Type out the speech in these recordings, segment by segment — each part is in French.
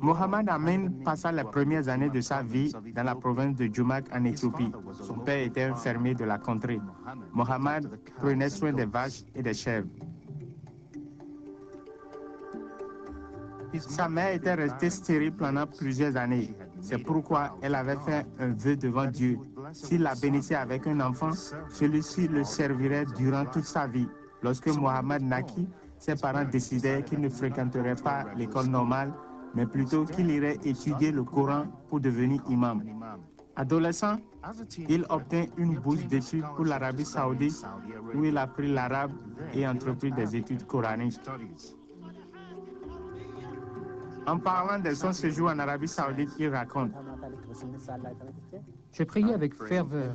Mohamed Amin passa les premières années de sa vie dans la province de Jumak en Éthiopie. Son père était un fermier de la contrée. Mohamed prenait soin des vaches et des chèvres. Sa mère était restée stérile pendant plusieurs années. C'est pourquoi elle avait fait un vœu devant Dieu. S'il la bénissait avec un enfant, celui-ci le servirait durant toute sa vie. Lorsque Mohamed naquit, ses parents décidèrent qu'il ne fréquenterait pas l'école normale, mais plutôt qu'il irait étudier le Coran pour devenir imam. Adolescent, il obtint une bourse d'études pour l'Arabie saoudite, où il apprit l'arabe et entreprit des études coraniques. En parlant de son séjour en Arabie saoudite, il raconte: Je priais avec ferveur.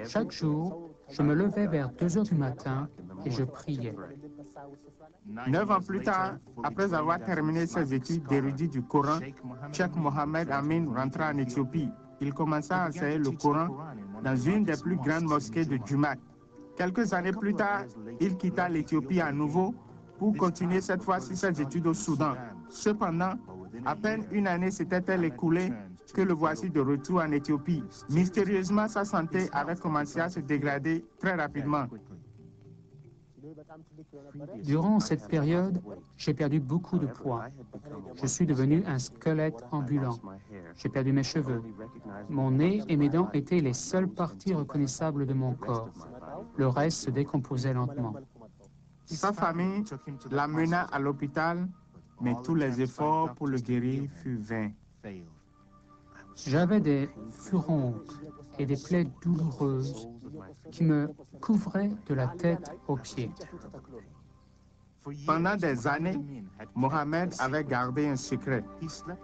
Chaque jour, je me levais vers 2 heures du matin et je priais. 9 ans plus tard, après avoir terminé ses études d'érudit du Coran, Cheikh Mohamed Amin rentra en Éthiopie. Il commença à enseigner le Coran dans une des plus grandes mosquées de Jumak. Quelques années plus tard, il quitta l'Éthiopie à nouveau pour continuer cette fois-ci ses études au Soudan. Cependant, à peine une année s'était-elle écoulée que le voici de retour en Éthiopie. Mystérieusement, sa santé avait commencé à se dégrader très rapidement. Durant cette période, j'ai perdu beaucoup de poids. Je suis devenu un squelette ambulant. J'ai perdu mes cheveux. Mon nez et mes dents étaient les seules parties reconnaissables de mon corps. Le reste se décomposait lentement. Sa famille l'amena à l'hôpital, mais tous les efforts pour le guérir furent vains. J'avais des furoncles et des plaies douloureuses qui me couvraient de la tête aux pieds. Pendant des années, Mohamed avait gardé un secret.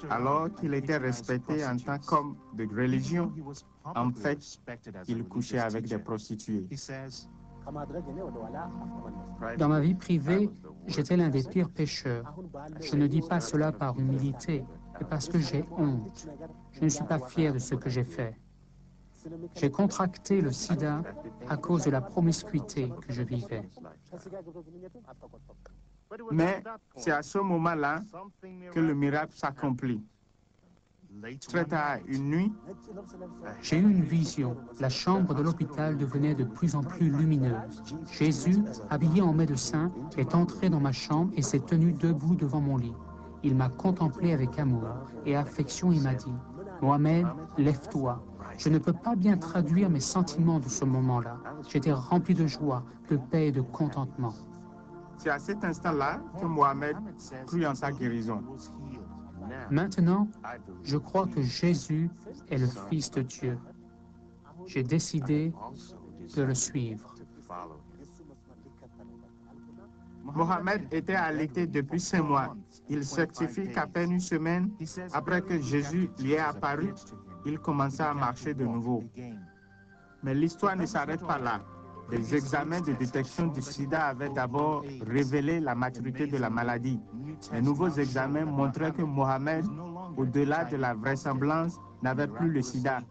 Alors qu'il était respecté en tant qu'homme de religion, en fait, il couchait avec des prostituées. Dans ma vie privée, j'étais l'un des pires pécheurs. Je ne dis pas cela par humilité, mais parce que j'ai honte. Je ne suis pas fier de ce que j'ai fait. J'ai contracté le sida à cause de la promiscuité que je vivais. Mais c'est à ce moment-là que le miracle s'accomplit. Très tard une nuit, j'ai eu une vision. La chambre de l'hôpital devenait de plus en plus lumineuse. Jésus, habillé en médecin, est entré dans ma chambre et s'est tenu debout devant mon lit. Il m'a contemplé avec amour et affection et m'a dit: Mohamed, lève-toi. Je ne peux pas bien traduire mes sentiments de ce moment-là. J'étais rempli de joie, de paix et de contentement. C'est à cet instant-là que Mohamed crut en sa guérison. Maintenant, je crois que Jésus est le Fils de Dieu. J'ai décidé de le suivre. Mohamed était allaité depuis 5 mois. Il certifie qu'à peine une semaine après que Jésus lui est apparu, il commença à marcher de nouveau. Mais l'histoire ne s'arrête pas là. Des examens de détection du sida avaient d'abord révélé la maturité de la maladie. Les nouveaux examens montraient que Mohamed, au-delà de la vraisemblance, n'avait plus le sida.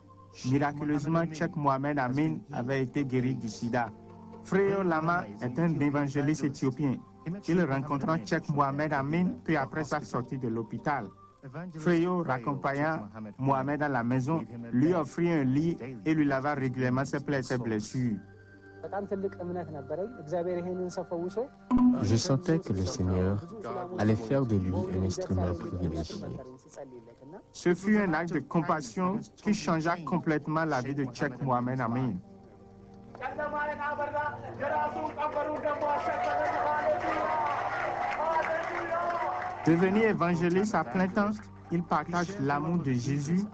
Miraculeusement, Cheikh Mohamed Amin avait été guéri du sida. Freo Lama est un évangéliste éthiopien. Il rencontra Cheikh Mohamed Amin peu après sa sortie de l'hôpital. Freo raccompagna Mohamed à la maison, lui offrit un lit et lui lava régulièrement ses plaies et ses blessures. Je sentais que le Seigneur allait faire de lui un instrument privilégié. Ce fut un acte de compassion qui changea complètement la vie de Cheikh Mohamed Amin. Devenu évangéliste à plein temps, il partage l'amour de Jésus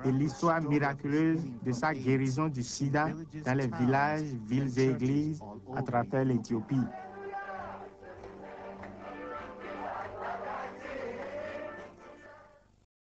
et l'histoire miraculeuse de sa guérison du sida dans les villages, villes et églises à travers l'Éthiopie.